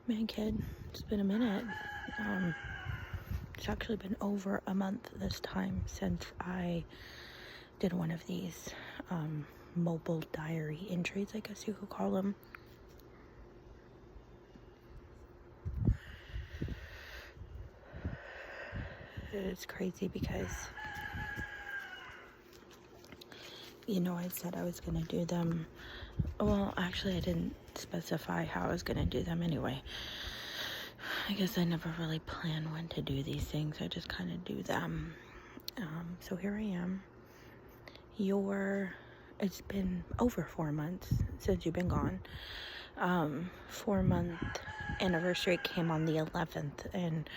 Man, kid, it's been a minute. It's actually been over a month this time since I did one of these mobile diary entries, I guess you could call them. It's crazy because, I said I was going to do them. Well, actually, I didn't specify how I was going to do them anyway. I guess I never really plan when to do these things. I just kind of do them. So here I am. It's been over 4 months since you've been gone. 4-month anniversary came on the 11th, and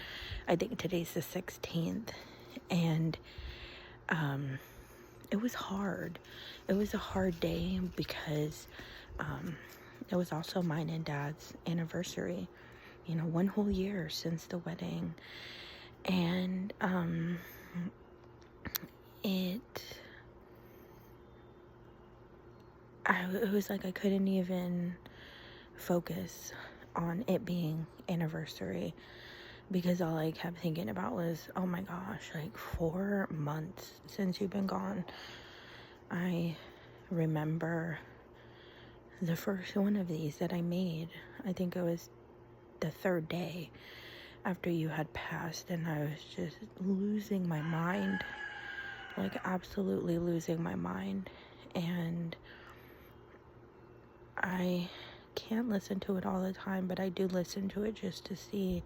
I think today's the 16th. And it was hard. It was a hard day because it was also mine and Dad's anniversary. 1 whole year since the wedding. And it was like I couldn't even focus on it being anniversary because all I kept thinking about was, oh my gosh, like 4 months since you've been gone. I remember the first one of these that I made. I think it was the 3rd day after you had passed, and I was just losing my mind, like absolutely losing my mind. And I can't listen to it all the time, but I do listen to it just to see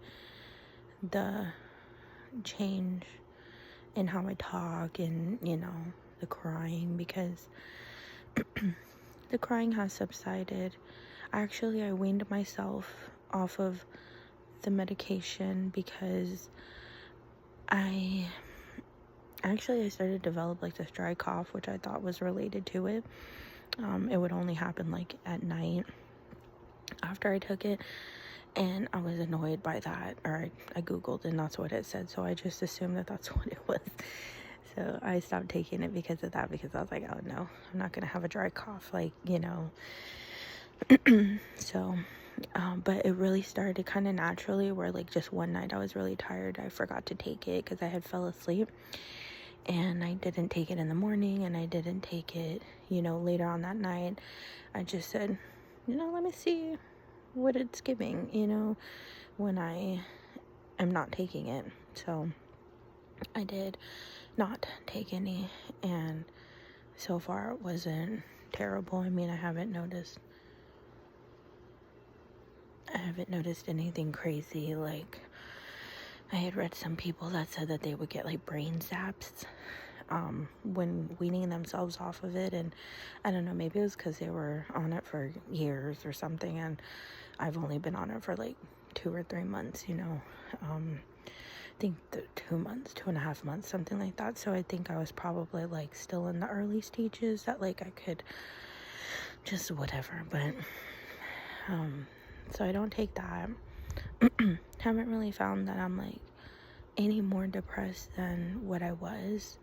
the change in how I talk and, the crying, because the crying has subsided. I weaned myself off of the medication because I started to develop like this dry cough, which I thought was related to it. It would only happen like at night after I took it, and I was annoyed by that. Or I googled and that's what it said, so I just assumed that that's what it was. So I stopped taking it because of that, because I was like, oh no, I'm not gonna have a dry cough, So but it really started kind of naturally, where like just one night I was really tired, I forgot to take it because I had fell asleep, and I didn't take it in the morning, and I didn't take it later on that night. I just said, let me see what it's giving when I am not taking it. So I did not take any, and so far it wasn't terrible. I mean, I haven't noticed anything crazy. Like, I had read some people that said that they would get like brain zaps when weaning themselves off of it, and I don't know, maybe it was because they were on it for years or something, and I've only been on it for like 2 or 3 months. I think 2 months, 2.5 months, something like that. So I think I was probably like still in the early stages that like I could just whatever. But so I don't take that. Haven't really found that I'm like any more depressed than what I was.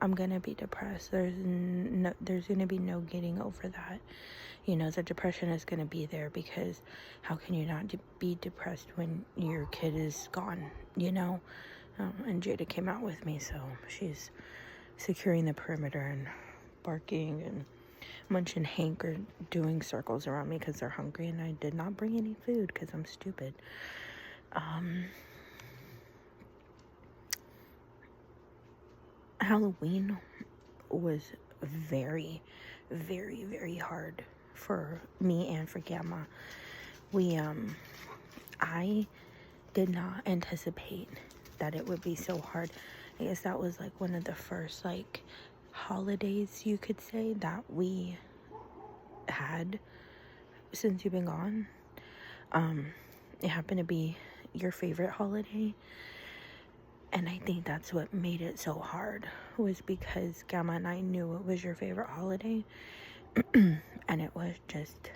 I'm gonna be depressed. There's gonna be no getting over that. The depression is gonna be there, because how can you not be depressed when your kid is gone? And Jada came out with me, so she's securing the perimeter and barking, and Munch and Hank are doing circles around me because they're hungry, and I did not bring any food because I'm stupid. Halloween was very, very, very hard for me and for Gamma. I did not anticipate that it would be so hard. I guess that was like one of the first like holidays, you could say, that we had since you've been gone. It happened to be your favorite holiday, and I think that's what made it so hard, was because Gamma and I knew it was your favorite holiday. And it was just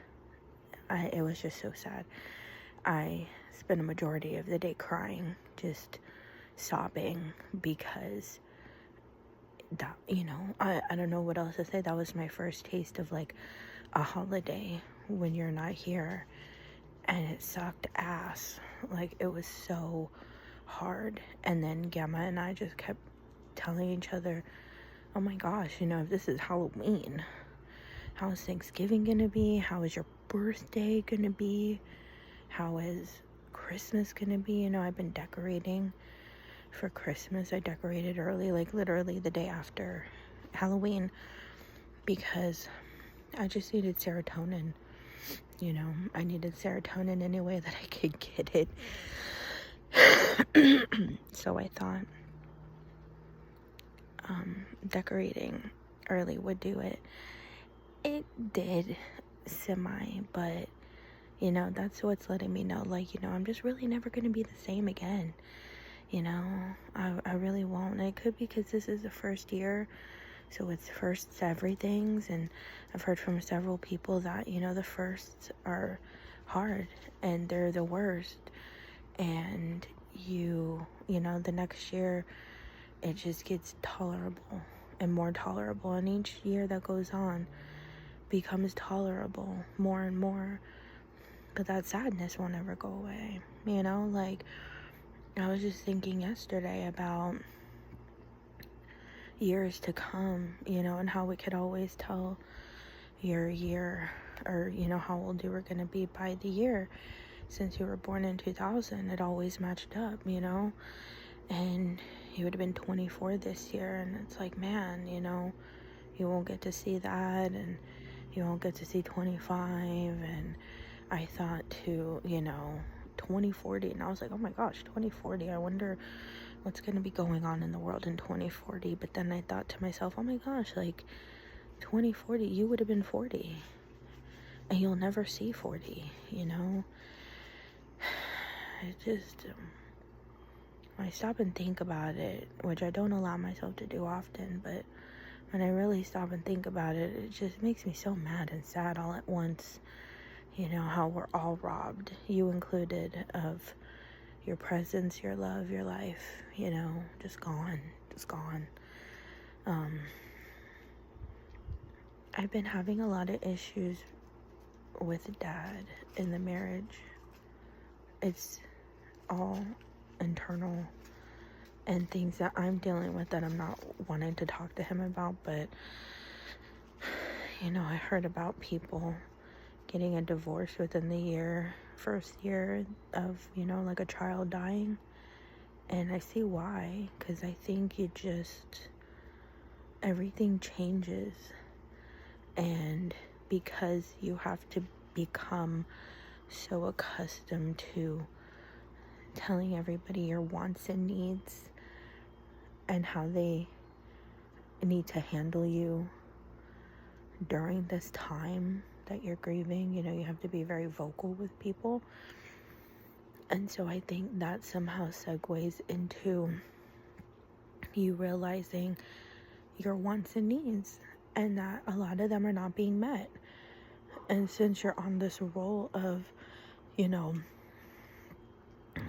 so sad. I spent a majority of the day crying, just sobbing, because that, I don't know what else to say. That was my first taste of like a holiday when you're not here. and it sucked ass. Like, it was so hard. And then Gemma and I just kept telling each other, oh my gosh, if this is Halloween, how is Thanksgiving gonna be? How is your birthday gonna be? How is Christmas gonna be? I've been decorating for Christmas. I decorated early, like literally the day after Halloween, because I just needed serotonin. I needed serotonin any way that I could get it. So I thought decorating early would do it. It did semi, but that's what's letting me know, like, I'm just really never going to be the same again. I really won't. And it could be because this is the first year, so it's firsts everythings, and I've heard from several people that, the firsts are hard and they're the worst, and the next year it just gets tolerable and more tolerable, and each year that goes on becomes tolerable more and more, but that sadness won't ever go away. Like, I was just thinking yesterday about years to come, and how we could always tell your year, or how old you were going to be by the year. Since you were born in 2000, it always matched up, and you would have been 24 this year, and it's like, man, you won't get to see that, and you won't get to see 25, and I thought to, 2040, and I was like, oh my gosh, 2040, I wonder what's going to be going on in the world in 2040, but then I thought to myself, oh my gosh, like, 2040, you would have been 40, and you'll never see 40, It just, I stop and think about it, which I don't allow myself to do often, but when I really stop and think about it, it just makes me so mad and sad all at once. How we're all robbed, you included, of your presence, your love, your life, just gone. I've been having a lot of issues with Dad in the marriage. It's all internal and things that I'm dealing with that I'm not wanting to talk to him about, but I heard about people getting a divorce within the first year of, like a child dying, and I see why, because I think everything changes, and because you have to become so accustomed to telling everybody your wants and needs and how they need to handle you during this time that you're grieving, you have to be very vocal with people. And so I think that somehow segues into you realizing your wants and needs, and that a lot of them are not being met. And since you're on this role of,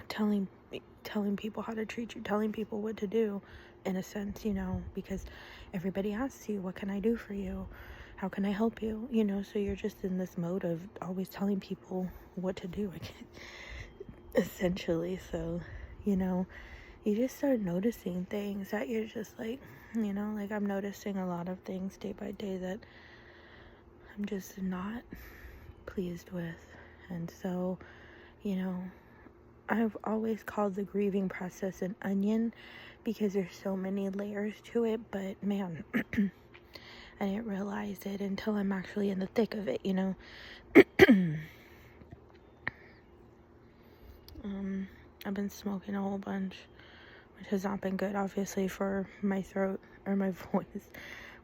telling people how to treat you, telling people what to do, in a sense, because everybody asks you, what can I do for you? How can I help you? So you're just in this mode of always telling people what to do, essentially. So, you just start noticing things that you're just like, like I'm noticing a lot of things day by day that I'm just not pleased with. And so, I've always called the grieving process an onion because there's so many layers to it, but man, I didn't realize it until I'm actually in the thick of it, I've been smoking a whole bunch, which has not been good, obviously, for my throat or my voice,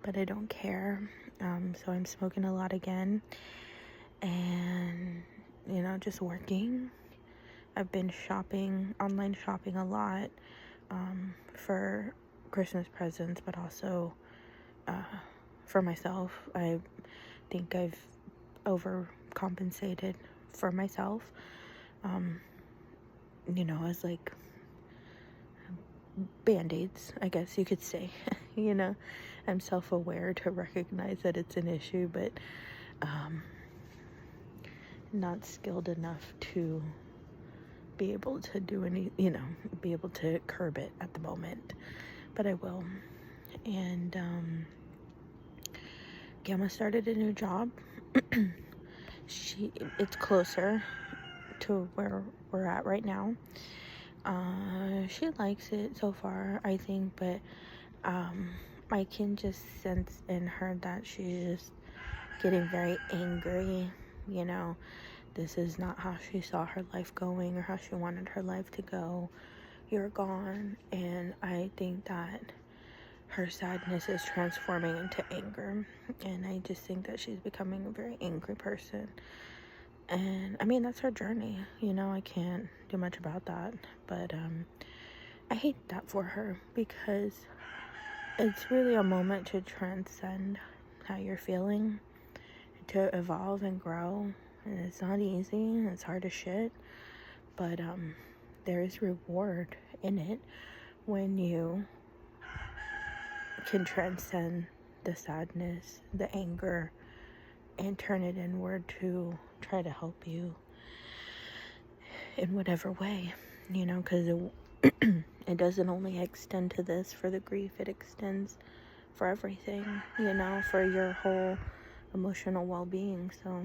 but I don't care. So I'm smoking a lot again, and, just working. I've been online shopping a lot, for Christmas presents, but also, for myself. I think I've overcompensated for myself, as like band-aids, I guess you could say. I'm self-aware to recognize that it's an issue, but not skilled enough to be able to do any, be able to curb it at the moment, but I will. And Gamma started a new job. It's closer to where we're at right now. She likes it so far, I think, but I can just sense in her that she's just getting very angry. This is not how she saw her life going or how she wanted her life to go. You're gone. And I think that her sadness is transforming into anger. And I just think that she's becoming a very angry person. And I mean, that's her journey. I can't do much about that. But I hate that for her, because it's really a moment to transcend how you're feeling, to evolve and grow. And it's not easy, it's hard as shit, but there is reward in it when you can transcend the sadness, the anger, and turn it inward to try to help you in whatever way, because it doesn't only extend to this for the grief, it extends for everything, for your whole emotional well-being. So,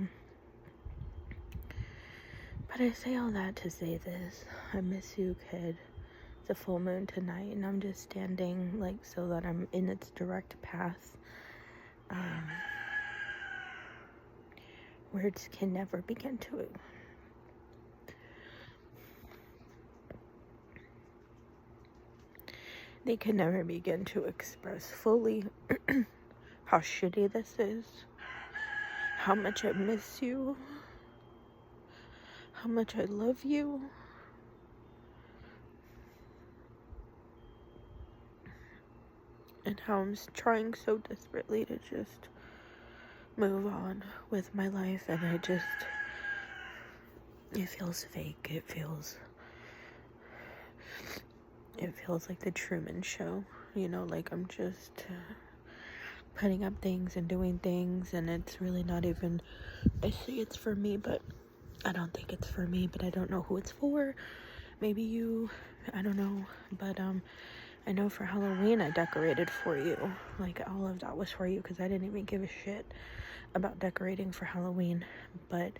but I say all that to say this: I miss you, kid. It's a full moon tonight, and I'm just standing so that I'm in its direct path. Words can never begin to They can never begin to express fully how shitty this is, how much I miss you, how much I love you. And how I'm trying so desperately to just move on with my life, and it feels fake. It feels like the Truman Show, like I'm just putting up things and doing things, and it's really not even, I say it's for me, but I don't think it's for me, but I don't know who it's for. Maybe you, I don't know, but I know for Halloween I decorated for you. All of that was for you, because I didn't even give a shit about decorating for Halloween, but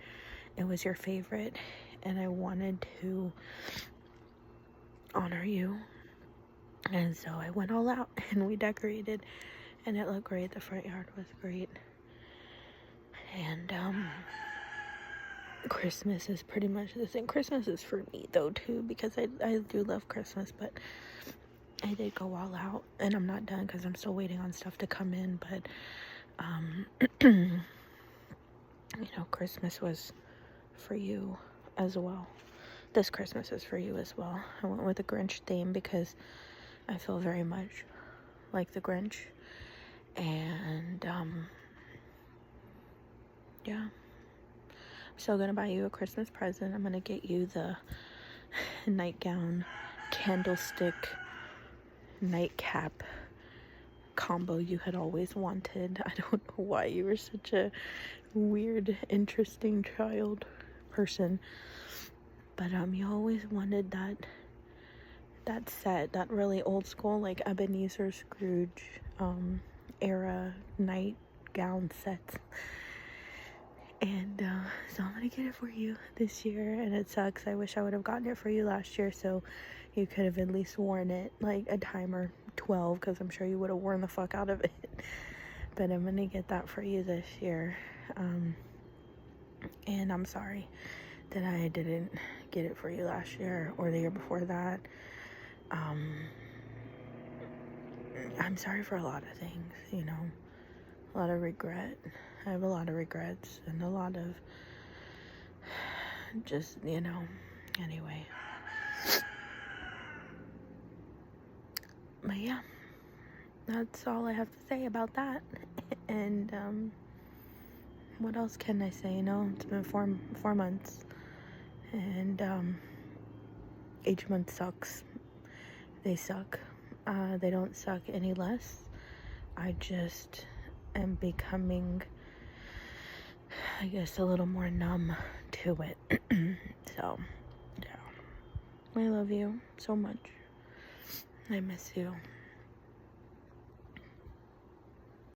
it was your favorite, and I wanted to honor you. And so I went all out, and we decorated, and it looked great. The front yard was great. And Christmas is pretty much the same. Christmas is for me though too, because I do love Christmas, but I did go all out, and I'm not done because I'm still waiting on stuff to come in. But Christmas was for you as well. This Christmas is for you as well. I went with a Grinch theme because I feel very much like the Grinch. And yeah, I'm still gonna buy you a Christmas present. I'm gonna get you the nightgown, candlestick, nightcap combo you had always wanted. I don't know why you were such a weird, interesting person, but you always wanted that set, that really old school, Ebenezer Scrooge era nightgown sets. And so I'm gonna get it for you this year, and it sucks. I wish I would have gotten it for you last year, so you could have at least worn it a time or 12, because I'm sure you would have worn the fuck out of it. But I'm gonna get that for you this year. And I'm sorry that I didn't get it for you last year or the year before that. I'm sorry for a lot of things, a lot of regret. I have a lot of regrets and a lot of just, anyway. But yeah, that's all I have to say about that. And what else can I say? It's been 4 months, and each month sucks. They suck. They don't suck any less. I just am becoming, I guess, a little more numb to it. So, yeah. I love you so much. I miss you.